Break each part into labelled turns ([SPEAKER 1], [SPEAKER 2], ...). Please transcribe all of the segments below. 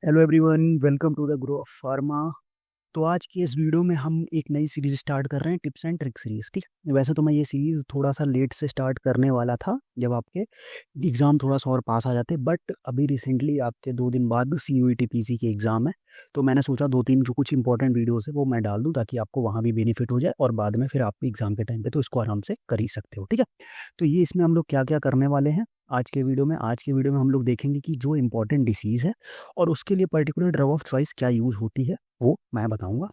[SPEAKER 1] Hello everyone, welcome to the grow of pharma. तो आज की इस वीडियो में हम एक नई सीरीज स्टार्ट कर रहे हैं, टिप्स एंड ट्रिक सीरीज। ठीक है, वैसे तो मैं ये सीरीज थोड़ा सा लेट से स्टार्ट करने वाला था, जब आपके एग्ज़ाम थोड़ा सा और पास आ जाते, बट अभी रिसेंटली आपके 2 दिन बाद CUET पीजी के एग्ज़ाम है। तो मैंने सोचा 2-3 जो कुछ इंपॉर्टेंट वीडियोस है वो मैं डाल दूं, ताकि आपको वहाँ भी बेनिफिट हो जाए और बाद में फिर आप एग्ज़ाम के टाइम पे तो इसको आराम से कर ही सकते हो। ठीक है, तो ये इसमें हम लोग क्या क्या करने वाले हैं आज के वीडियो में हम लोग देखेंगे कि जो इंपॉर्टेंट डिसीज़ है और उसके लिए पर्टिकुलर ड्रग ऑफ चॉइस क्या यूज़ होती है वो मैं बताऊंगा।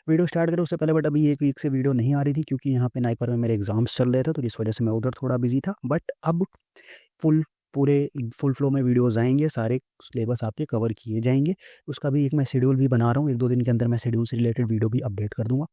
[SPEAKER 1] वीडियो स्टार्ट करें उससे पहले, बट अभी एक वीक से वीडियो नहीं आ रही थी क्योंकि यहाँ पे नाइपर में मेरे एग्जाम्स चल रहे थे, तो जिस वजह से मैं उधर थोड़ा बिजी था। बट अब फुल पूरे फुल फ्लो में वीडियोस आएंगे, सारे सिलेबस आपके कवर किए जाएंगे। उसका भी एक मैं शेड्यूल भी बना रहा हूँ, 1-2 दिन के अंदर मैं शेड्यूल से रिलेटेड वीडियो भी अपडेट कर दूंगा।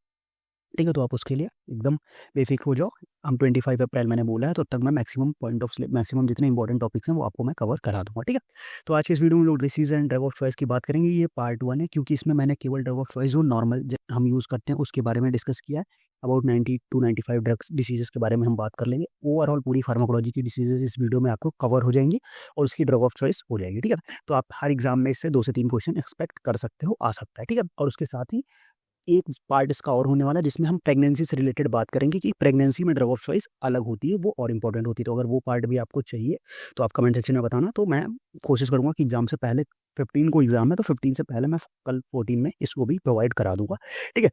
[SPEAKER 1] ठीक है, तो आप उसके लिए एकदम बेफिक्र हो जाओ। हम 25 अप्रैल मैंने बोला है, तो तब मैं मैक्सिमम जितने इंपॉर्टेंट टॉपिक्स हैं वो आपको मैं कवर करा दूंगा। ठीक है, तो आज की इस वीडियो में लोग disease and drug of choice की बात करेंगे। ये पार्ट 1 है, क्योंकि इसमें मैंने केवल ड्रग ऑफ चॉइस जो नॉर्मल हम यूज़ करते हैं उसके बारे में डिस्कस किया है। अबाउट 90 to 95 ड्रग्स डिसीजेस के बारे में हम बात कर लेंगे। ओवरऑल पूरी फार्माकोलॉजी की डिसीजेस इस वीडियो में आपको कवर हो जाएंगी और उसकी ड्रग ऑफ चॉइस हो जाएगी। ठीक है, तो आप हर एग्जाम में इससे 2 से 3 क्वेश्चन एक्सपेक्ट कर सकते हो, आ सकता है। ठीक है, और उसके साथ ही एक पार्ट इसका और होने वाला है जिसमें हम प्रेगनेंसी से रिलेटेड बात करेंगे कि प्रेगनेंसी में ड्रग ऑफ चॉइस अलग होती है, वो और इंपॉर्टेंट होती है। तो अगर वो पार्ट भी आपको चाहिए तो आप कमेंट सेक्शन में बताना, तो मैं कोशिश करूंगा कि एग्जाम से पहले 15 को एग्जाम है तो 15 से पहले मैं कल 14 में इसको भी प्रोवाइड करा दूंगा। ठीक है,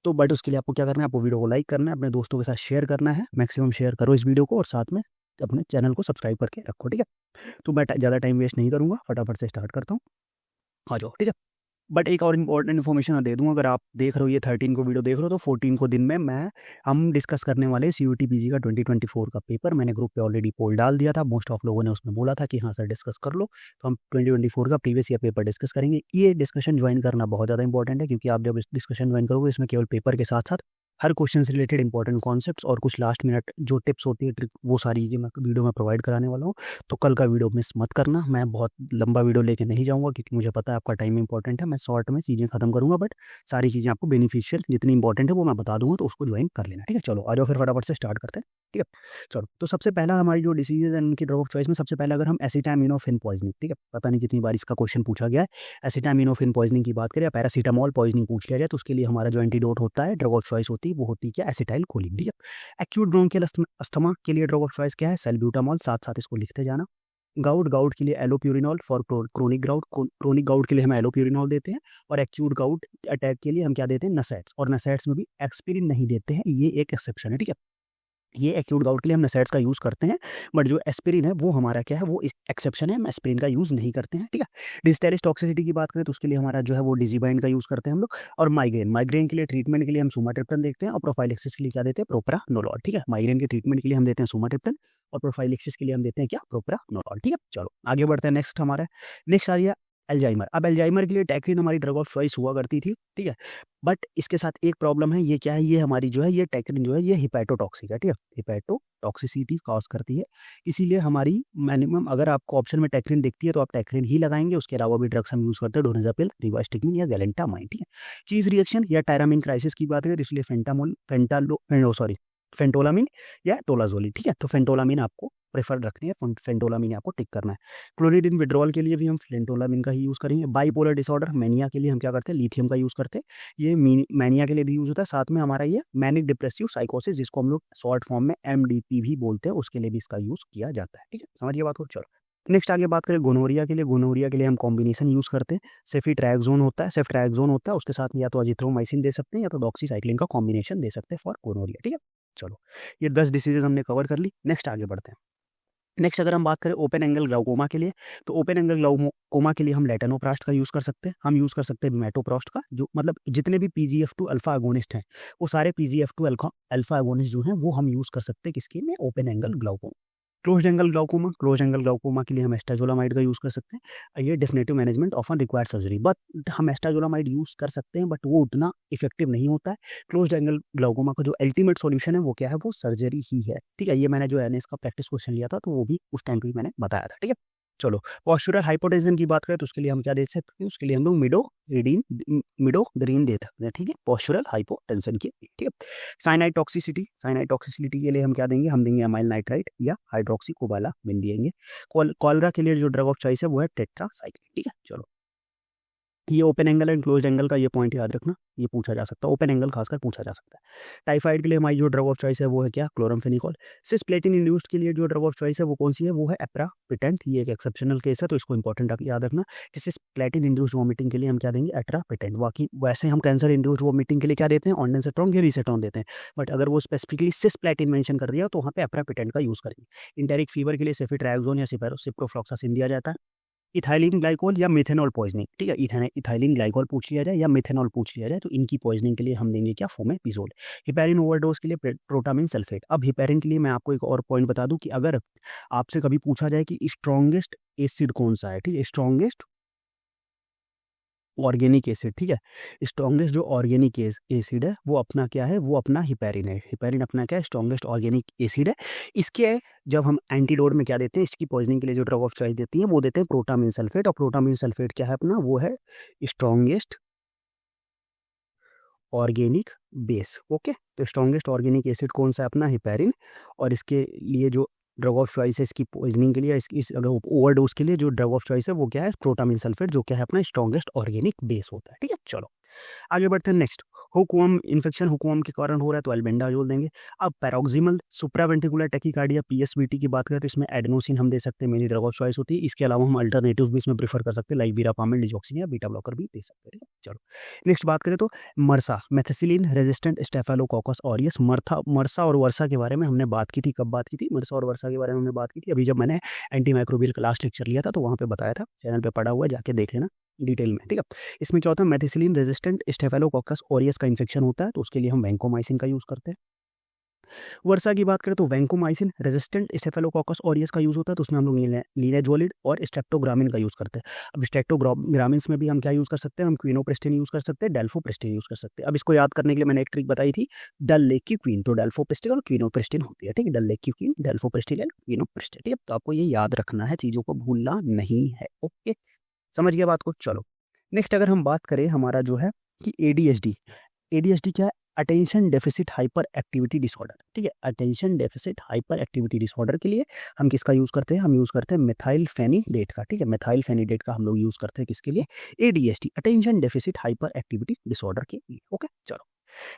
[SPEAKER 1] तो बट उसके लिए आपको क्या करना है, आपको वीडियो को लाइक करना है, अपने दोस्तों के साथ शेयर करना है, मैक्सिमम शेयर करो इस वीडियो को, और साथ में अपने चैनल को सब्सक्राइब करके रखो। ठीक है, तो मैं ज़्यादा टाइम वेस्ट नहीं करूंगा, फटाफट से स्टार्ट करता हूँ। आ जाओ। ठीक है, बट एक और इम्पॉर्टेंट इन्फॉर्मेशन मैं दे दूँ, अगर आप देख रहे हो ये 13 को वीडियो देख रहे हो, तो 14 को दिन में हम डिस्कस करने वाले CUET पीजी का 2024 का पेपर। मैंने ग्रुप पे ऑलरेडी पोल डाल दिया था, मोस्ट ऑफ लोगों ने उसमें बोला था कि हाँ सर डिस्कस कर लो। तो हम 2024 का प्रीवियस ईयर पेपर डिस्कस करेंगे। ये डिस्कशन ज्वाइन करना बहुत ज़्यादा इंपॉर्टेंट है, क्योंकि आप जब इस डिस्कशन ज्वाइन करोगे इसमें केवल पेपर के साथ साथ हर क्वेश्चन से रिलेटेड इंपॉर्टेंट कॉन्सेप्ट्स और कुछ लास्ट मिनट जो टिप्स होती है, ट्रिक, वो सारी चीज़ें मैं वीडियो में प्रोवाइड कराने वाला हूँ। तो कल का वीडियो मिस मत करना। मैं बहुत लंबा वीडियो लेके नहीं जाऊँगा, क्योंकि मुझे पता है आपका टाइम इंपॉर्टेंट है। मैं शॉर्ट में चीज़ें खत्म करूँगा, बट सारी चीज़ें आपको बेनिफिशियल जितनी इंपॉर्टेंट है वो मैं बता दूँगा, तो उसको ज्वाइन कर लेना। ठीक है, चलो आ जाओ फिर फटाफट से स्टार्ट करते हैं। ठीक है, चलो तो सबसे पहला हमारी जो डिसीज़ है इनकी ड्रग ऑफ चॉइस में, सबसे पहले अगर हम एसिटामिनोफेन पॉइजनिंग, ठीक है, पता नहीं कितनी बार इसका क्वेश्चन पूछा गया है, एसिटामिनोफेन पॉइजनिंग की बात करें या पैरासीटामॉल पॉइजनिंग पूछ लिया जाए, तो उसके लिए हमारा जो एंटीडोट होता है, ड्रग ऑफ चॉइस होती है, वो होती है क्या, एसिटाइल कोलिन। ठीक है, एक्यूट ब्रोंकियल अस्थमा के लिए ड्रग ऑफ चॉइस क्या है, सैल्ब्यूटामॉल, साथ साथ इसको लिखते जाना। गाउट के लिए एलोप्यूरिनॉल, फॉर क्रोनिक गाउट के लिए हम एलोप्यूरिनॉल देते हैं, और एक्यूट गाउट अटैक के लिए हम क्या देते हैं, नसेट्स, और नसेट्स में भी एस्पिरिन नहीं देते हैं, ये एक एक्सेप्शन है। ठीक है, ये एक्यूट गाउट के लिए हम नसेट्स का यूज़ करते हैं, बट जो एस्पिरिन है वो हमारा क्या है, वो एक्सेप्शन है, हम एस्पिरिन का यूज़ नहीं करते हैं। ठीक है, डिस्टेरिस टॉक्सिसिटी की बात करें तो उसके लिए हमारा जो है वो डिजिबाइन का यूज़ करते हैं हम लोग। और माइग्रेन के लिए ट्रीटमेंट के लिए हम सुमाट्रिप्टन देखते हैं, और प्रोफाइलेक्सिस के लिए क्या देते हैं, प्रोप्रानोलोल। ठीक है, माइग्रेन के ट्रीटमेंट के लिए हम देते हैं सुमाट्रिप्टन, और प्रोफाइलेक्सिस के लिए हम देते हैं क्या, प्रोप्रानोलोल। ठीक है, चलो आगे बढ़ते हैं। नेक्स्ट आ रही है एल्जाइमर। अब एल्जाइमर के लिए टैक्रिन हमारी ड्रग ऑफ चॉइस हुआ करती थी। ठीक है, बट इसके साथ एक प्रॉब्लम है, ये क्या है, ये हमारी जो है ये टैक्रिन जो है ये हिपैटोटॉक्सिक है। ठीक है, हिपैटोटॉक्सिसिटी कॉज करती है, इसीलिए हमारी मिनिमम, अगर आपको ऑप्शन में टैक्रिन दिखती है तो आप टैक्रिन ही लगाएंगे। उसके अलावा भी ड्रग्स हम यूज करते हैं, डोनाजापिल, रिवास्टिकमिन या गैलेंटामाइन। ठीक है, चीज रिएक्शन या टायरामिन क्राइसिस की बात करें तो इसलिए फेंटोलामिन या टोलाजोलिन। ठीक है, तो फेंटोलामिन आपको प्रेफर रखनी है, फेंटोलामिन आपको टिक करना है। क्लोरिडिन विड्रॉल के लिए भी हम फेंटोलामिन का ही यूज़ करेंगे। बाइपोलर डिसऑर्डर मैनिया के लिए हम क्या करते हैं, लिथियम का यूज़ करते हैं, ये मैनिया के लिए भी यूज़ होता है। साथ में हमारा ये मैनिक डिप्रेसिव साइकोसिस, जिसको हम लोग शॉर्ट फॉर्म में MDP भी बोलते हैं, उसके लिए भी इसका यूज़ किया जाता है। ठीक है, समझिए बात को। चलो नेक्स्ट आगे बात करें गोनोरिया के लिए हम कॉम्बिनेशन यूज़ करते हैं। सेफ्ट्रैक्सोन होता है, उसके साथ या तो अजिथ्रोमाइसिन दे सकते हैं या तो डॉक्सीसाइक्लिन का कॉम्बिनेशन दे सकते हैं फॉर गोनोरिया। ठीक है, चलो ये 10 डिसीजेज हमने कवर कर ली। नेक्स्ट आगे बढ़ते हैं। नेक्स्ट अगर हम बात करें ओपन एंगल ग्लाउकोमा के लिए, तो ओपन एंगल ग्लाउकोमा के लिए हम लेटेनोप्रास्ट का यूज़ कर सकते हैं, हम यूज़ कर सकते हैं मेटोप्रास्ट का। जो मतलब जितने भी PGF2 अल्फा एगोनिस्ट हैं, वो सारे PGF2 अल्फा एगोनिस्ट जो हैं वो हम यूज़ कर सकते हैं किसके में, open angle glaucoma. Close angle glaucoma के लिए हम एस्टाजोलामाइड का यूज़ कर सकते हैं। ये definitive management often required surgery, but हम एस्टाजोलामाइड यूज़ कर सकते हैं, बट वो उतना इफेक्टिव नहीं होता है। क्लोज एंगल ग्लाउकोमा का जो अल्टीमेट सॉल्यूशन है वो क्या है, वो सर्जरी ही है। ठीक है, ये मैंने जो एनएस का प्रैक्टिस क्वेश्चन लिया था तो वो भी उस टाइम पे ही मैंने बताया था। ठीक है, चलो पॉस्चुरल हाइपोटेंशन की बात करें तो उसके लिए हम क्या दे सकते हैं, उसके लिए हम लोग मिडोग्रीन दे सकते हैं। ठीक है, पॉस्चुरल हाइपोटेंशन के लिए। ठीक है, साइनाइड टॉक्सिसिटी के लिए हम क्या देंगे, हम देंगे अमाइल नाइट्राइट या हाइड्रोक्सी कोबालामिन देंगे। कॉलरा के लिए जो ड्रग ऑफ चॉइस है वो है टेट्रासाइक्लिन। ठीक है, चलो ये open angle and close angle का ये पॉइंट याद रखना, ये पूछा जा सकता है, ओपन एंगल खासकर पूछा जा सकता है। टाइफाइड के लिए हमारी जो ड्रग ऑफ चॉइस है वो है क्या, क्लोरामफेनिकोल। सिस्प्लेटिन इंड्यूस्ड के लिए जो ड्रग ऑफ चॉइस है वो कौन सी है, वो है एट्रापिटेंट। ये एक एक्सेप्शनल केस है तो इसको इंपॉर्टेंट याद रखना कि सिस्प्लेटिन इंड्यूस्ड वॉमिटिंग के लिए हम क्या देंगे, एट्रापिटेंट। बाकी वैसे हम कैंसर इंड्यूस्ड वॉमिटिंग के लिए क्या देते हैं, ऑन्डेंसेट्रॉन, गेरिसेट्रॉन देते हैं, बट अगर वो स्पेसिफिकली सिस्प्लेटिन मेंशन कर दिया तो वहाँ पे एट्रापिटेंट का यूज करेंगे। इंटेरिक फीवर के लिए सेफिट्रैक्सोन या सिप्रोफ्लॉक्सासिन दिया जाता है। इथाइलिन ग्लाइकोल या मिथेनॉल पॉइजनिंग, ठीक है, इथाइलिन ग्लाइकोल पूछ लिया जाए या मिथेनॉल पूछ लिया जाए तो इनकी पॉइजनिंग के लिए हम देंगे क्या, फोमेपिजोल। हिपैरिन ओवरडोज के लिए प्रोटामिन सल्फेट। अब हिपैरिन के लिए मैं आपको एक और पॉइंट बता दूं कि अगर आपसे कभी पूछा जाए कि स्ट्रॉन्गेस्ट एसिड कौन सा है, ठीक है, स्ट्रॉन्गेस्ट ऑर्गेनिक एसिड, ठीक है, स्ट्रॉन्गेस्ट जो ऑर्गेनिक एसिड है वो अपना क्या है, वो अपना हिपैरिन है। हिपैरिन अपना क्या है, स्ट्रॉन्गेस्ट ऑर्गेनिक एसिड है। इसके जब हम एंटीडोट में क्या देते हैं, इसकी पॉइजनिंग के लिए जो ड्रग ऑफ चॉइस देती है वो देते हैं प्रोटामिन सल्फेट, और प्रोटामिन सल्फेट क्या है अपना, वो है स्ट्रॉन्गेस्ट ऑर्गेनिक बेस। ओके, तो स्ट्रॉन्गेस्ट ऑर्गेनिक एसिड कौन सा है अपना, हिपैरिन। और इसके लिए जो ड्रग ऑफ चॉइस है इसकी पॉइजनिंग के लिए, अगर ओवरडोज के लिए जो ड्रग ऑफ चॉइस है वो क्या है, प्रोटामिन सल्फेट, जो क्या है अपना स्ट्रॉन्गेस्ट ऑर्गेनिक बेस होता है। ठीक है, चलो आगे बढ़ते हैं नेक्स्ट। हुकूम इन्फेक्शन हुकूम के कारण हो रहा है तो एल्बेंडाजोल देंगे। अब पैरोक्सिमल सुप्रावेंट्रिकुलर टैकीकार्डिया पीएसवीटी की बात करें तो इसमें एडेनोसिन हम दे सकते हैं, मेरी ड्रग ऑफ चॉइस होती है। इसके अलावा हम अल्टरनेटिव्स भी इसमें प्रीफर कर सकते हैं, लाइक वीरापामिल, डिजॉक्सिन या बीटा ब्लॉकर भी दे सकते हैं। चलो नेक्स्ट बात करें तो मरसा, मेथिसिलिन रेजिस्टेंट स्टेफेलोकोकस ऑरियस। मरसा और वर्सा के बारे में हमने बात की थी, कब बात की थी, मरसा और वर्सा के बारे में हमने बात की थी अभी जब मैंने एंटी माइक्रोबियल का लास्ट लेक्चर लिया था तो वहाँ पे बताया था, चैनल पे पड़ा हुआ है, जाके देख लेना डिटेल में। ठीक है, इसमें क्या होता है, मेथिसिलिन रेजिस्टेंट स्टेफेलोकोकस ऑरियस का इन्फेक्शन होता है तो उसके लिए हम वैंकोमाइसिन का यूज करते हैं। वर्षा की बात करें तो वैंकोमाइसिन रेजिस्टेंट स्टेफेलोकोकस ऑरियस का यूज होता है तो उसमें हम लोग लीनेजोलिड और स्ट्रेप्टोग्रामिन का यूज करते हैं। अब स्ट्रेप्टोग्रामिन में भी हम क्या यूज कर सकते हैं, हम क्विनोप्रेस्टिन यूज कर सकते हैं, डेल्फोप्रेस्टिन यूज कर सकते हैं। अब इसको याद करने के लिए मैंने एक ट्रिक बताई थी, डल लेक की क्वीन, तो डेल्फोप्रेस्टिन और क्विनोप्रेस्टिन होती है। ठीक है, डल लेक की क्वीन, डेल्फोप्रेस्टिन एंड क्विनोप्रेस्टिन। ठीक है, तो आपको ये याद रखना है, चीजों को भूलना नहीं है। ओके, समझ गया बात को। चलो नेक्स्ट अगर हम बात करें हमारा जो है कि एडीएचडी, एडीएचडी क्या है, attention deficit hyper activity disorder. ठीक है, attention deficit hyper activity disorder के लिए हम किसका यूज करते हैं, हम यूज करते हैं मेथाइलफेनिडेट का। ठीक है, मेथाइलफेनिडेट का हम लोग यूज करते हैं किसके लिए, ADHD, attention deficit hyper activity disorder के लिए। ओके, चलो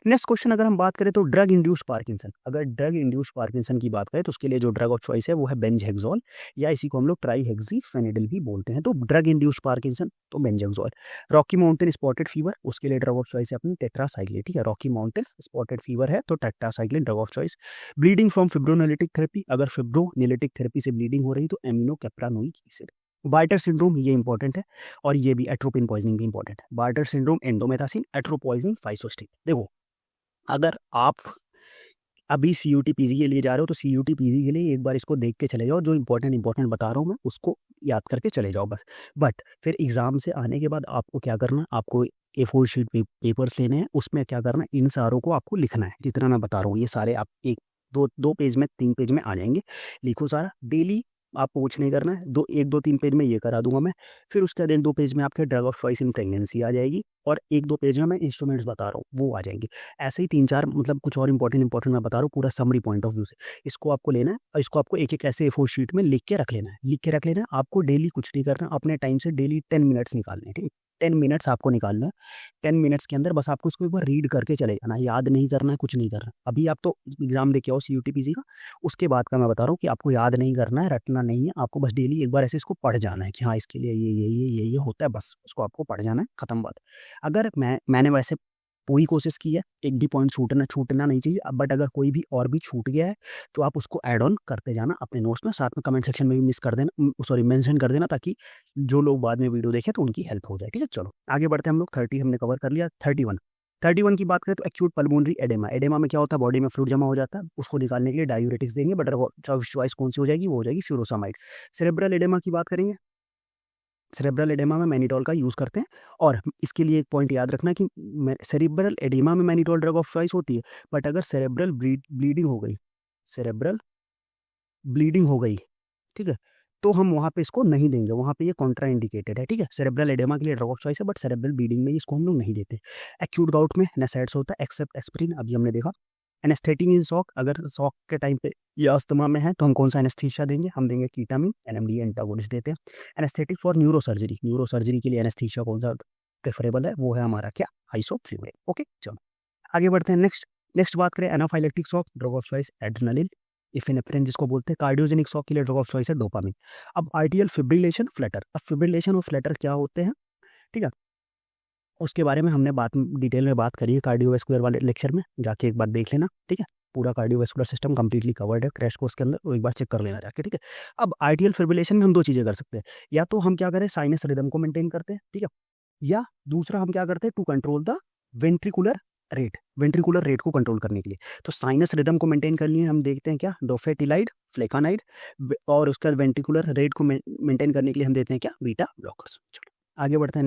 [SPEAKER 1] नेक्स्ट क्वेश्चन अगर हम बात करें तो ड्रग इंड्यूस्ड पार्किंसन। अगर ड्रग इंड्यूस्ड पार्किंसन की बात करें तो उसके लिए जो ड्रग ऑफ चॉइस है वो है बेंजहेक्सोल, या इसी को हम लोग ट्राईहेक्सीफेनिडिल भी बोलते हैं। तो ड्रग इंड्यूस्ड पार्किंसन तो बेंजहेक्सोल। रॉकी माउंटेन स्पॉटेड फीवर, उसके लिए ड्रग ऑफ चॉइस है अपनी टेट्रासाइक्लिन। ठीक है, रॉकी माउंटेन स्पॉटेड फीवर है तो tetracycline drug of choice. Bleeding from fibrinolytic therapy, अगर फिब्रोनेलिटिक थेरेपी से ब्लीडिंग हो रही तो एमिनोकेप्रानोइक एसिड। बार्टर सिंड्रोम ये इंपॉर्टेंट है, और ये भी एट्रोपिन पॉइजनिंग भी इंपॉर्टेंट है। Bartter syndrome indomethacin, atropine poisoning physostigmine. देखो अगर आप अभी सीयूटी पीजी के लिए जा रहे हो तो सीयूटी पीजी के लिए एक बार इसको देख के चले जाओ, जो इंपॉर्टेंट बता रहा हूँ मैं उसको याद करके चले जाओ बस। बट फिर एग्जाम से आने के बाद आपको क्या करना, आपको A4 शीट पेपर्स लेने हैं, उसमें क्या करना, इन सारों को आपको लिखना है, जितना मैं बता रहा हूँ ये सारे आप एक दो पेज में 3 पेज में आ जाएंगे। लिखो सारा, डेली आपको कुछ नहीं करना है, 1-2-3 पेज में ये करा दूंगा मैं, फिर उसके बाद 1-2 पेज में आपके drug of choice in pregnancy आ जाएगी, और 1-2 पेज में मैं इंस्ट्रूमेंट्स बता रहा हूँ वो आ जाएंगे। ऐसे ही 3-4 मतलब कुछ और इंपॉर्टेंट मैं बता रहा हूँ पूरा समरी पॉइंट ऑफ व्यू से। इसको आपको लेना है और इसको आपको एक ऐसे A4 शीट में लिख के रख लेना है। आपको डेली कुछ नहीं करना, अपने टाइम से डेली 10 मिनट्स निकालने हैं। ठीक है, 10 मिनट्स आपको निकालना है। 10 मिनट्स के अंदर बस आपको इसको एक बार रीड करके चले जाना, याद नहीं करना है, कुछ नहीं करना। अभी आप तो एग्जाम दे के आओ सीयूटी पीजी का, उसके बाद का मैं बता रहा हूँ कि आपको याद नहीं करना है, रटना नहीं है, आपको बस डेली एक बार ऐसे इसको पढ़ जाना है कि हाँ इसके लिए ये होता है, बस उसको आपको पढ़ जाना है, खत्म बात। अगर मैंने वैसे पूरी कोशिश की है, एक भी पॉइंट छूटना नहीं चाहिए, बट अगर कोई भी और भी छूट गया है तो आप उसको ऐड ऑन करते जाना अपने नोट्स में, साथ में कमेंट सेक्शन में भी मेंशन कर देना, ताकि जो लोग बाद में वीडियो देखें तो उनकी हेल्प हो जाए। ठीक है, चलो आगे बढ़ते हैं हम लोग। 30 हमने कवर कर लिया। 31 की बात करें तो एक्यूट पल्मोनरी एडेमा। एडेमा में क्या होता है, बॉडी में फ्लूइड जमा हो जाता है, उसको निकालने के लिए डायूरेटिक्स देंगे, बट चॉइस कौन सी हो जाएगी, वो हो जाएगी फ्यूरोसामाइड। सेरेब्रल एडेमा की बात करेंगे, सेरेब्रल एडेमा में मैनिटोल का यूज़ करते हैं, और इसके लिए एक पॉइंट याद रखना कि सेरेब्रल एडेमा में मैनिटोल ड्रग ऑफ चॉइस होती है, बट अगर सेरेब्रल ब्लीडिंग हो गई, ठीक है, तो हम वहाँ पे इसको नहीं देंगे, वहाँ पे ये कॉन्ट्रा इंडिकेटेड है। ठीक है, सेरेब्रल एडेमा के लिए ड्रग ऑफ चॉइस है, बट सेरेब्रल ब्लीडिंग में इसको हम लोग नहीं देते। एक्यूट गाउट में एनेसाइड्स होता है एक्सेप्ट एस्पिरिन, अभी हमने देखा। एनेस्थेटिक इन शॉक, अगर शॉक के टाइम पे या अस्थमा में है तो हम कौन सा एनेस्थीसिया देंगे, हम देंगे कीटामिन, एनएमडी एंटागोनिस्ट देते हैं। एनेस्थेटिक फॉर न्यूरोसर्जरी के लिए एनेस्थीसिया कौन सा प्रेफरेबल है वो है हमारा क्या, आइसोफ्यूरिन। ओके चलो आगे बढ़ते हैं। नेक्स्ट बात करें anaphylactic shock, drug of choice adrenaline, epinephrine जिसको बोलते हैं। कार्डियोजेनिक शॉक के लिए ड्रग ऑफ चॉइस है डोपामिन। अब आर्टियल फिब्रिलेशन, फ्लटर। अब फिब्रिलेशन और फ्लटर क्या होते हैं, ठीक है, उसके बारे में हमने बात डिटेल में बात करी है कार्डियोवैस्कुलर वाले लेक्चर में, जाके एक बार देख लेना, ठीक है। पूरा कार्डियोवैस्कुलर सिस्टम कंप्लीटली कवर्ड है क्रैश कोर्स के अंदर, वो एक बार चेक कर लेना जाके, ठीक है। अब आर्टियल फिब्रिलेशन में हम दो चीज़ें कर सकते हैं, या तो हम क्या करें साइनस रिदम को मेंटेन करते हैं, ठीक है, या दूसरा हम क्या करते हैं to control the ventricular rate को कंट्रोल करने के लिए। तो साइनस रिदम को मेंटेन करने के लिए हम देखते हैं क्या, डोफेटिलाइड, फ्लेकानाइड, और उसका वेंट्रिकुलर रेट को मेंटेन करने के लिए हम देते हैं क्या, बीटा ब्लॉकर्स। चलो आगे बढ़ते हैं।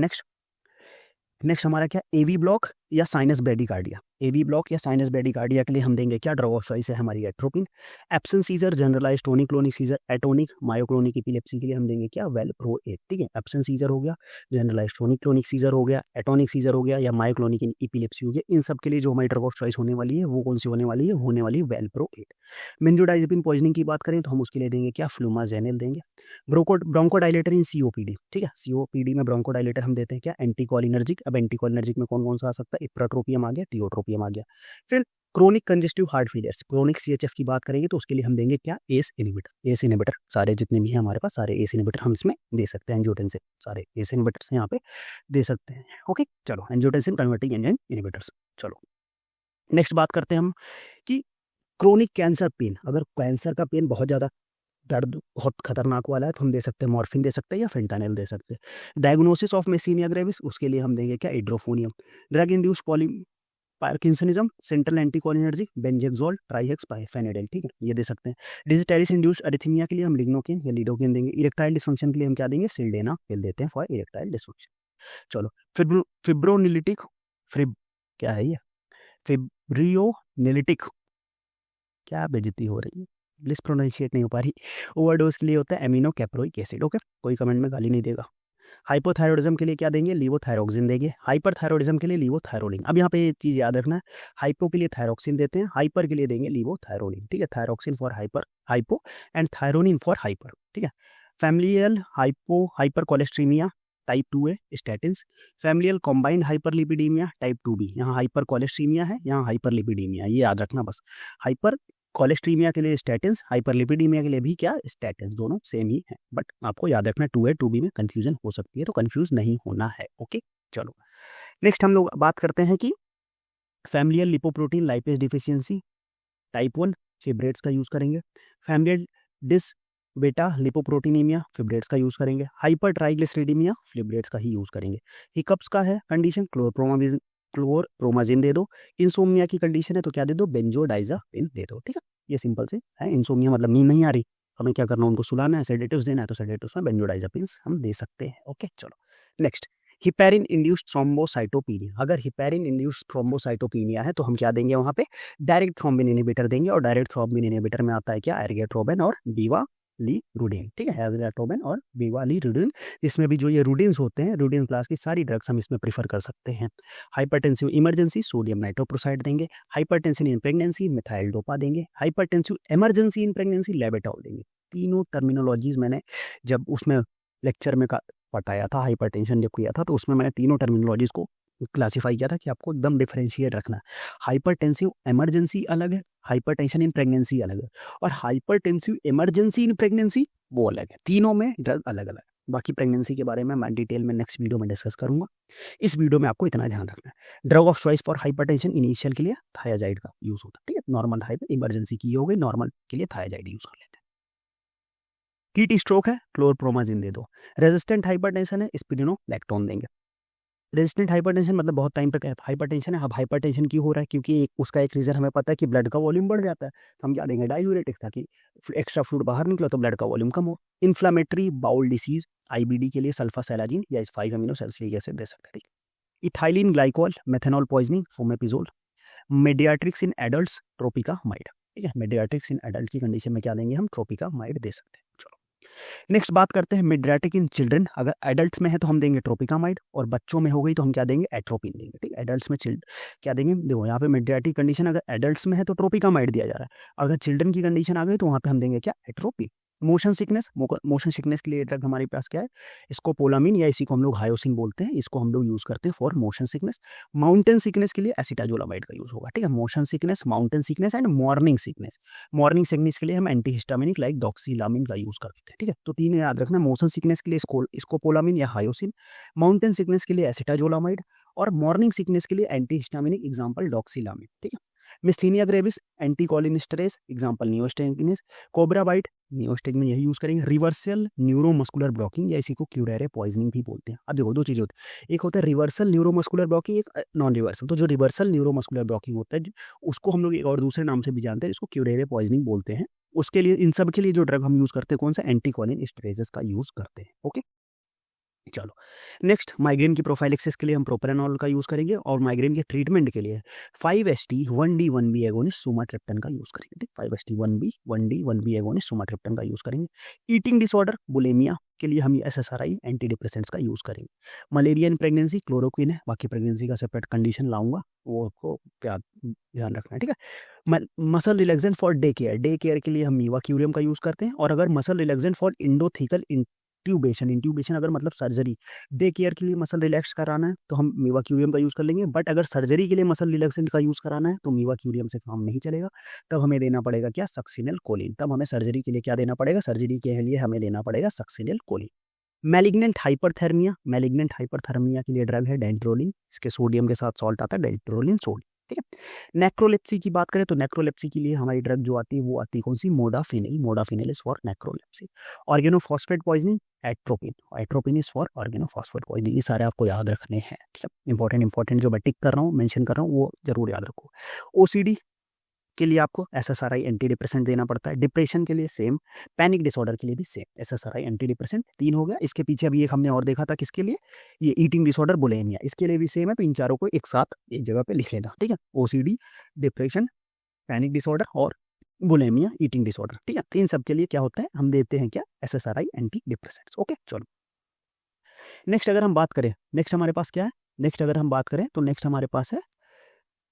[SPEAKER 1] नेक्स्ट हमारा क्या, एवी ब्लॉक या साइनस ब्रेडिकार्डिया। एवी ब्लॉक या साइनस ब्रेडिकार्डिया के लिए हम देंगे क्या, ड्रग ऑफ चॉइस है हमारी atropine. Absence seizure, generalize tonic clonic seizure, atonic myoclonic epilepsy के लिए हम देंगे क्या, वेलप्रोएट, ठीक है। एब्सेंस सीजर हो गया, जनरलाइज टोनिक क्लोनिक सीजर हो गया, एटोनिक सीजर हो गया, या मायोक्लोनिक एपिलेप्सी हो गया, इन सब के लिए जो हमारी ड्रग ऑफ चॉइस होने वाली है वो कौन सी होने वाली है वेलप्रोएट। बेंजोडाइजेपिन पॉइजनिंग की बात करें तो हम उसके लिए देंगे क्या, फ्लूमाजेनिल देंगे। ब्रोंकोडाइलेटर इन सीओपीडी, ठीक है, सीओपीडी में ब्रोंकोडाइलेटर हम देते हैं क्या, एंटीकोलिनर्जिक। अब एंटीकोलिनर्जिक में कौन कौन सा आ सकता है, इप्राट्रोपियम आ गया, टियोट्रोपियम आ गया। फिर chronic congestive heart failures, chronic CHF की बात करेंगे तो उसके लिए हम देंगे क्या, एस इनहिबिटर। सारे जितने भी हैं हमारे पास सारे एस इनहिबिटर हम इसमें दे सकते हैं, एंजियोटेंसिन सारे एस इनहिबिटर्स यहाँ पे दे सकते हैं। ओके चलो, एंजियोटेंसिन कन्वर्टिंग एंजाइम इनहिबिटर्स। चलो नेक्स्ट बात करते हैं हम कि क्रोनिक कैंसर पेन, अगर कैंसर का पेन बहुत ज़्यादा दर्द बहुत खतरनाक वाला है तो हम दे सकते हैं मॉर्फिन दे सकते हैं या फेंटानिल दे सकते हैं। डायग्नोसिस ऑफ मेसीनिया ग्रेविस, उसके लिए हम देंगे क्या, edrophonium. Drug induced parkinsonism, central anticholinergic, benzhexol, trihex, फेनेडेल, ठीक है, ये दे सकते हैं। डिजिटैलिस इंड्यूस अरिथमिया के लिए हम लिग्नोकिन या लिडोकिन देंगे। इरेक्टाइल डिस्फंक्शन के लिए हम क्या देंगे, सिल्डेनाफिल देते हैं फॉर इरेक्टाइल डिस्फंक्शन। चलो फिब्रोनिलिटिक, क्या है ये, फिब्रियोनिलिटिक, क्या बेइज्जती हो रही है, इंग्लिश प्रोनाउंशिएट नहीं हो पा रही। ओवरडोज के लिए होता है एमिनो कैप्रोइक एसिड। ओके कोई कमेंट में गाली नहीं देगा। हाइपोथायरॉयडिज्म के लिए क्या देंगे, लीवोथायरोक्सिन देंगे। हाइपरथायरॉयडिज्म के लिए लीवोथायरोलिन। अब यहाँ पे ये चीज़ याद रखना है, हाइपो के लिए थायरोक्सिन देते हैं, हाइपर के लिए देंगे लीवोथायरोलिन, ठीक है। Thyroxine for hypo and thyronine for hyper, ठीक है। Familial hyper cholesterolaemia type 2A statins. Familial combined hyperlipidaemia type 2B, यहाँ हाइपर कोलेस्ट्रीमिया है, यहाँ हाइपरलिपिडीमिया, ये याद रखना बस। हाइपर कोलेस्ट्रीमिया के लिए स्टैटिन्स, हाइपरलिपिडीमिया के लिए भी क्या, स्टैटिन्स, दोनों सेम ही है, बट आपको याद रखना 2A 2B में कंफ्यूजन हो सकती है, तो कंफ्यूज नहीं होना है। ओके चलो नेक्स्ट हम लोग बात करते हैं कि familial lipoprotein lipase deficiency type 1 फिब्रेट्स का यूज करेंगे। फैमिलियल डिस बेटा लिपोप्रोटीनीमिया फिब्रेट्स का यूज करेंगे। हाइपर ट्राइग्लिसरीडीमिया फिब्रेट्स का ही यूज करेंगे। हिकअप्स का है कंडीशन, क्लोरप्रोमाजिन दे दो। इंसोमिया की कंडीशन है तो क्या दे दो, बेंजोडाइजापिन दे दो, ठीक है। ये सिंपल से है, इंसोमिया मतलब नींद नहीं आ रही, हमें क्या करना, उनको सुलाना है, सेडेटिव्स देना है, तो सेडेटिव्स में बेंजोडाइजापिन हम दे सकते हैं। ओके चलो नेक्स्ट, हिपैरिन इंड्यूस्ड थ्रोम्बोसाइटोपिनिया। अगर हिपैरिन इंड्यूस्ड थ्रोम्बोसाइटोपिनिया है तो हम क्या देंगे वहाँ पे, डायरेक्ट थ्रोम्बिन इनहिबिटर देंगे। और डायरेक्ट थ्रोम्बिन इनहिबिटर में आता है क्या, एर्गेट्रोबिन और बीवालीरुडिन, ठीक है, एर्गेट्रोबिन और बीवालीरुडिन। इसमें भी जो ये रुडिन्स होते हैं, रुडिन क्लास की सारी ड्रग्स हम इसमें प्रीफर कर सकते हैं। हाइपरटेंसिव इमरजेंसी सोडियम नाइट्रोप्रोसाइड देंगे। Hypertension in pregnancy methyl dopa देंगे। हाइपरटेंसिव इमरजेंसी इन प्रेगनेंसी लेबेटॉल देंगे। तीनों टर्मिनोलॉजीज मैंने जब उसमें लेक्चर में बताया था, हाइपरटेंशन जब किया था तो उसमें मैंने तीनों टर्मिनोलॉजीज को क्लासिफाई किया था कि आपको एकदम डिफरेंशिएट रखना है। हाइपरटेंसिव इमरजेंसी अलग है, हाइपरटेंशन इन प्रेगनेंसी अलग है, और हाइपरटेंसिव इमरजेंसी इन प्रेगनेंसी वो अलग है। तीनों में ड्रग अलग अलग। बाकी प्रेगनेंसी के बारे में मैं डिटेल में नेक्स्ट वीडियो में डिस्कस करूंगा। इस वीडियो में आपको इतना ध्यान रखना है। Drug of choice for hypertension initial के लिए थायाजाइड का यूज होता है, ठीक है। नॉर्मल हाइपर इमरजेंसी की हो गई, नॉर्मल के लिए थायाजाइड यूज कर लेते हैं। कीटी स्ट्रोक है, क्लोरप्रोमाजिन दे दो। रेजिस्टेंट हाइपरटेंशन है, स्पिरिनोलैक्टोन देंगे। रेजिस्टेंट हाइपरटेंशन मतलब बहुत टाइम तक हाइपरटेंशन है। अब हाइपरटेंशन क्यों हो रहा है, क्योंकि उसका एक रीज़न हमें पता है कि ब्लड का वॉल्यूम बढ़ जाता है, तो हम क्या देंगे, डायूरेटिक्स, ताकि एक्स्ट्रा फ्लूइड बाहर निकले तो ब्लड का वॉल्यूम कम हो। इन्फ्लामेटरी बाउल डिसीज आईबीडी के लिए सल्फासेलाजिन या 5 अमीनो सैलिसिलिक एसिड दे सकते हैं। Ethylene glycol methanol poisoning fomepizole. Mydriatics in adults tropicamide, ठीक है। मेडियाट्रिक्स इन एडल्ट की कंडीशन में क्या देंगे हम, ट्रोपिकामाइड दे सकते हैं। चलो नेक्स्ट बात करते हैं मेड्राटिक इन चिल्ड्रन। अगर एडल्ट्स में है तो हम देंगे ट्रोपिकामाइड, और बच्चों में हो गई तो हम क्या देंगे, एट्रोपिन देंगे, ठीक है। एडल्ट्स में क्या देंगे, देखो यहाँ पे मेड्राटिक कंडीशन अगर एडल्ट्स में है तो ट्रोपिकामाइड दिया जा रहा है, अगर चिल्ड्रन की कंडीशन आ गई तो वहाँ पे हम देंगे क्या, atropine. Motion sickness, motion sickness के लिए ड्रग हमारे पास क्या है, स्कोपोलामिन या इसी को हम लोग हायोसिन बोलते हैं, इसको हम लोग यूज करते हैं for motion sickness. Mountain sickness के लिए एसिटाजोलामाइड का यूज होगा, ठीक है। Motion sickness, mountain sickness and morning sickness. Morning sickness के लिए हम एंटीहिस्टामिनिक लाइक डॉक्सीलामिन का यूज करते हैं, ठीक है। तो तीन याद रखना, मोशन सिकनेस के लिए स्कोपोलामिन या हायोसिन, माउंटेन सिकनेस के लिए एसिटाजोलामाइड, और मॉर्निंग सिकनेस के लिए एंटीहिस्टामिनिक, एग्जांपल डॉक्सीलामिन, ठीक है। मिस्थीनिया ग्रेविस एंटीकोलिनिस्टरेज, एग्जांपल नियोस्टेगिनिस। कोबरा बाइट, नियोस्टेग में यही यूज करेंगे। रिवर्सल न्यूरोमस्कुलर ब्लॉकिंग या इसी को क्यूरेरे पॉइजनिंग भी बोलते हैं। अब देखो दो चीजें होती है, एक होता है रिवर्सल न्यूरोमस्कुलर ब्लॉकिंग, एक नॉन रिवर्सल। तो जो रिवर्सल न्यूरोमस्कुलर ब्लॉकिंग होता है उसको हम लोग एक और दूसरे नाम से भी जानते हैं, इसको क्यूरेरे पॉइजनिंग बोलते हैं। उसके लिए इन सब के लिए जो ड्रग हम यूज करते हैं कौन सा, एंटीकोलिनिस्टरेजेस का यूज करते हैं, ओके। चलो नेक्स्ट, माइग्रेन की प्रोफाइलिक्सिस के लिए हम प्रोपेरानॉल का यूज करेंगे, और माइग्रेन के ट्रीटमेंट के लिए 5-HT1D1B एगोनिस्ट सुमाट्रिप्टन का यूज करेंगे, ठीक। 5-HT1D1B एगोनिस्ट सुमाट्रिप्टन का यूज करेंगे। ईटिंग डिसऑर्डर, बुलिमिया के लिए हम SSRI एंटी डिप्रेसेंट्स का यूज करेंगे। मलेरिया इन प्रेगनेंसी, क्लोरोक्विन है, बाकी प्रेगनेंसी का सेपरेट कंडीशन लाऊंगा, वो आपको ध्यान रखना है, ठीक है। Muscle relaxant for day care के लिए हम मीवाक्यूरियम का यूज करते हैं, और अगर मसल रिलैक्सेंट फॉर इंडोथीकल इंट्यूबेशन अगर मतलब सर्जरी, डे केयर के लिए मसल रिलैक्स कराना है तो हम मीवाक्यूरियम का यूज कर लेंगे। बट अगर सर्जरी के लिए मसल रिलैक्सेंट का यूज कराना है तो मीवाक्यूरियम से काम नहीं चलेगा, तब हमें देना पड़ेगा क्या, सक्सिनेल कोलिन। तब हमें सर्जरी के लिए क्या देना पड़ेगा, सर्जरी के लिए हमें देना पड़ेगा सक्सिनेल कोलिन। मैलिग्नेंट हाइपरथर्मिया के लिए ड्रग है डेंट्रोलिन, इसके सोडियम के साथ सॉल्ट आता है डेंट्रोलिन सोडियम, ठीक है। नेक्रोलेप्सी की बात करें तो नेक्रोलेप्सी के लिए हमारी ड्रग जो आती है वो आती है कौन सी, modafinil is for narcolepsy. Organophosphate poisoning, atropine is for organophosphate poisoning. ये सारे आपको याद रखने हैं, ठीक है। इंपॉर्टेंट जो मैं टिक कर रहा हूँ, मेंशन कर रहा हूँ, वो जरूर याद रखो। ओसीडी के लिए आपको SSRI एंटी डिप्रेसेंट देना पड़ता है। डिप्रेशन के लिए सेम, पैनिक डिसऑर्डर के लिए भी सेम, SSRI एंटी डिप्रेसेंट 3 हो गया। इसके पीछे अभी एक हमने और देखा था, किसके लिए, ये ईटिंग डिसऑर्डर बुलिमिया, इसके लिए भी सेम है। तो इन चारों को एक साथ एक जगह पे लिख लेना, ठीक है। OCD, डिप्रेशन, पैनिक डिसऑर्डर और बुलिमिया, ईटिंग डिसऑर्डर, ठीक है। तो इन सब के लिए क्या होता है, हम देते हैं क्या, SSRI एंटी डिप्रेसेंट्स, ओके। चलो नेक्स्ट अगर हम बात करें, नेक्स्ट हमारे पास क्या है, नेक्स्ट अगर हम बात करें तो नेक्स्ट हमारे पास है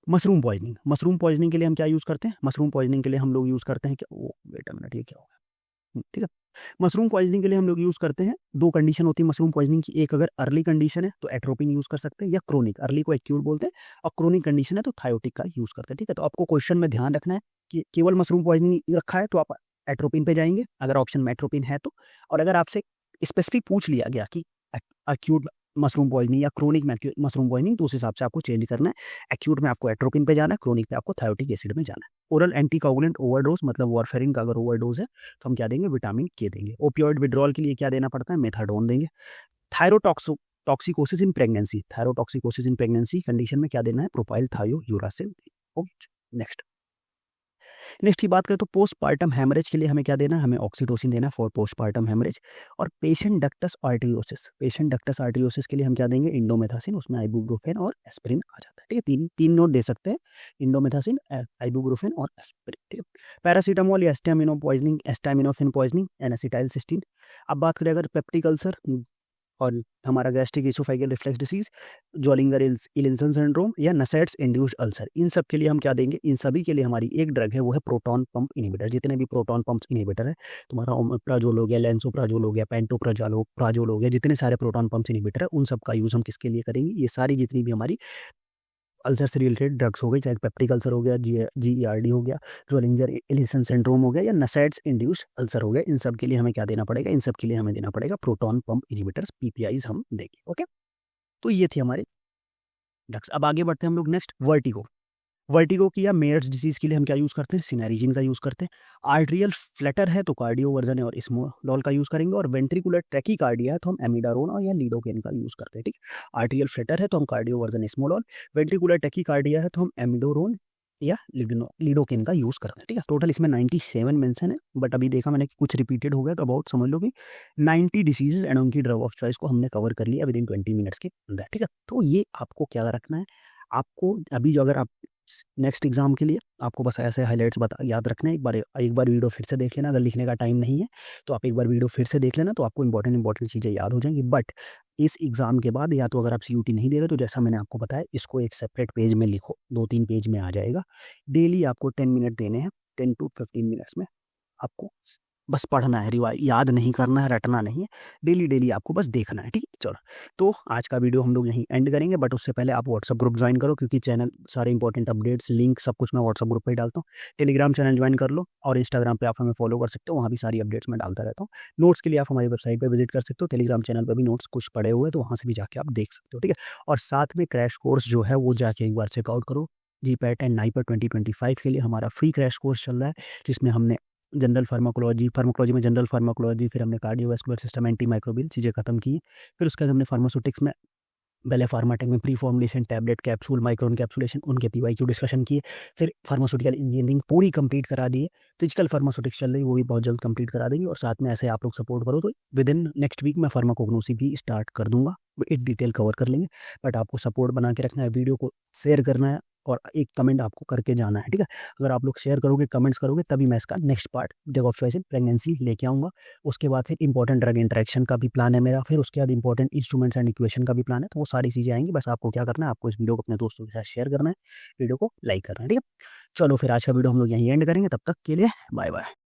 [SPEAKER 1] मशरूम पॉइजनिंग के लिए हम क्या यूज करते हैं, मशरूम पॉइजनिंग के लिए हम लोग यूज करते हैं क्या, वो वेट अ मिनट, ये क्या होगा, ठीक है। मशरूम पॉइजनिंग के लिए हम लोग यूज करते हैं, दो कंडीशन होती है मशरूम पॉइजनिंग की, एक अगर अर्ली कंडीशन है तो एट्रोपिन यूज कर सकते हैं, या क्रोनिक, अर्ली को एक्यूट बोलते हैं, और क्रोनिक कंडीशन है तो थायोटिक का यूज करते हैं, ठीक है। तो आपको क्वेश्चन में ध्यान रखना है कि केवल मशरूम पॉइजनिंग रखा है तो आप एट्रोपिन पे जाएंगे अगर ऑप्शन में एट्रोपिन है तो, और अगर आपसे स्पेसिफिक पूछ लिया गया कि एक्यूट मशरूम पॉइजनिंग या क्रोनिक मशरूम पॉइजनिंग, तो उस हिसाब से आपको चेंज करना है। एक्यूट में आपको एट्रोपिन पे जाना है, क्रोनिक पे आपको थायोटिक एसिड में जाना है। ओरल एंटीकोगुलेंट ओवरडोज, मतलब वारफेरिन का अगर ओवरडोज है तो हम क्या देंगे, विटामिन के देंगे। ओपियोइड विड्रॉल के लिए क्या देना पड़ता है, मेथाडोन देंगे। थायरोटॉक्सिकोसिस इन प्रेगनेंसी कंडीशन में क्या देना है, प्रोपाइल थायोयूरासिल। ओके नेक्स्ट की बात करें तो पोस्टपार्टम हेमरेज के लिए हमें क्या देना है, हमें ऑक्सीटोसिन देना है फॉर पोस्टपार्टम हेमरेज। और पेशेंट डक्टस आर्टेरियोसिस के लिए हम क्या देंगे, इंडोमेथासिन, उसमें आइबुप्रोफेन और एस्पिरिन आ जाता है, ठीक है। तीन नोट दे सकते हैं, इंडोमेथासिन, आइबुप्रोफेन और एस्पिरिन, ठीक है। पैरासीटामोल या एस्टामिनोफेन पॉइजनिंग, एनासिटाइलसिस्टीन। अब बात करें अगर पेप्टिक अल्सर और हमारा gastric oesophageal reflux disease, Zollinger Ellison syndrome या नसेट्स इंड्यूस्ड अल्सर, इन सब के लिए हम क्या देंगे, इन सभी के लिए हमारी एक ड्रग है, वो है प्रोटॉन पंप इनहिबिटर। जितने भी प्रोटॉन पंप इनहिबिटर है, तुम्हारा ओमेप्राजोल हो गया, लेंसोप्राजोल हो गया, पेंटोप्राजोल हो गया, जितने सारे प्रोटॉन पंप इनहिबिटर है, उन सब का यूज हम किसके लिए करेंगे, ये सारी जितनी भी हमारी अल्सर से रिलेटेड ड्रग्स हो गई, चाहे पेप्टिक अल्सर हो गया, GERD हो गया, जोलिंगर इलिंसन सिंड्रोम हो गया, या नसेट्स इंड्यूस्ड अल्सर हो गया, इन सब के लिए हमें क्या देना पड़ेगा, इन सब के लिए हमें देना पड़ेगा प्रोटॉन पंप इनहिबिटर्स, PPIs हम देंगे, ओके। तो ये थी हमारे ड्रग्स। अब आगे बढ़ते हैं हम लोग नेक्स्ट, वर्टिगो की या मेयर्स डिजीज के लिए हम क्या यूज करते हैं, सिनेरिजिन का यूज करते हैं। आर्ट्रियल फ्लटर है तो कार्डियोवर्जन और स्मोलॉल का यूज करेंगे, और वेंट्रिकुलर ट्रैकीकार्डिया है तो हम एमिडारोन और या लीडोकेन का यूज करते हैं, ठीक। आर्ट्रियल फ्लटर है तो हम कार्डियोवर्जन स्मोलॉल, वेंट्रिकुलर ट्रैकीकार्डिया है तो हम एमिडोरोन या लीडोकेन का यूज करते हैं, ठीक है। टोटल इसमें 97 मेंशन है, बट अभी देखा मैंने कि कुछ रिपीटेड हो गया, तो अबाउट समझ लो कि 90 डिसीजेज एंड उनकी ड्रग ऑफ चॉइस को हमने कवर कर लिया विद इन 20 मिनट्स के अंदर, ठीक है। तो ये आपको क्या रखना है, आपको अभी जो अगर आप नेक्स्ट एग्जाम के लिए आपको बस ऐसे हाइलाइट्स याद रखना है। एक बार वीडियो फिर से देख लेना, अगर लिखने का टाइम नहीं है तो आप एक बार वीडियो फिर से देख लेना, तो आपको इंपॉर्टेंट चीज़ें याद हो जाएंगी। बट इस एग्जाम के बाद या तो अगर आप CUT नहीं दे रहे तो जैसा मैंने आपको बताया, इसको एक सेपरेट पेज में लिखो, 2-3 पेज में आ जाएगा। डेली आपको 10 मिनट देने हैं, 10 to 15 मिनट्स में आपको बस पढ़ना है, याद नहीं करना है, रटना नहीं है, डेली डेली आपको बस देखना है, ठीक है। चलो, तो आज का वीडियो हम लोग यहीं एंड करेंगे, बट उससे पहले आप व्हाट्सअप ग्रुप ज्वाइन करो, क्योंकि चैनल सारे इंपॉर्टेंट अपडेट्स, लिंक, सब कुछ मैं व्हाट्सअप ग्रुप पे ही डालता हूँ। टेलीग्राम चैनल ज्वाइन कर लो, और इंस्टाग्राम पे आप हमें फॉलो कर सकते हो, वहाँ भी सारी अपडेट्स मैं डालता रहता हूँ। नोट्स के लिए आप हमारी वेबसाइट पर विजिट कर सकते हो, टेलीग्राम चैनल पर भी नोट्स कुछ पड़े हुए हैं, तो वहाँ से भी जाके आप देख सकते हो, ठीक है। और साथ में क्रैश कोर्स जो है वो जाके एक बार चेकआउट करो। जीपैट एंड नाइपर 2025 के लिए हमारा फ्री क्रैश कोर्स चल रहा है, जिसमें हमने जनरल फार्माकोलॉजी में जनरल फार्माकोलॉजी, फिर हमने कार्डियोवैस्कुलर सिस्टम, एंटी माइक्रोबियल चीज़ें खत्म की। फिर उसके बाद हमने फार्मास्यूटिक्स में, पहले फार्माटेक में pre formulation, tablet, capsule, micro encapsulation, उनके पीवाईक्यू डिस्कशन किए। फिर फार्मास्यूटिकल इंजीनियरिंग पूरी कंप्लीट करा दी है। फिजिकल फार्मास्यूटिक्स चल रही है, वो भी बहुत जल्द कंप्लीट करा देंगे। और साथ में ऐसे आप लोग सपोर्ट करो तो विद इन नेक्स्ट वीक मैं फार्माकोग्नोसी भी स्टार्ट कर दूंगा, एक डिटेल कवर कर लेंगे। बट आपको सपोर्ट बना के रखना है, वीडियो को शेयर करना है, और एक कमेंट आपको करके जाना है, ठीक है। अगर आप लोग शेयर करोगे, कमेंट्स करोगे, तभी मैं इसका next part, drug of choice in pregnancy, लेके आऊँगा। उसके बाद फिर इंपॉर्टेंट ड्रग इंटरेक्शन का भी प्लान है मेरा, फिर उसके बाद इंपॉर्टेंट इंस्ट्रूमेंट्स एंड इक्वेशन का भी प्लान है। तो वो सारी चीज़ें आएंगी, बस आपको क्या करना है, आपको इस वीडियो को अपने दोस्तों के साथ शेयर करना है, वीडियो को लाइक करना है, ठीक है। चलो फिर आज का वीडियो हम लोग यहीं एंड करेंगे, तब तक के लिए बाय बाय।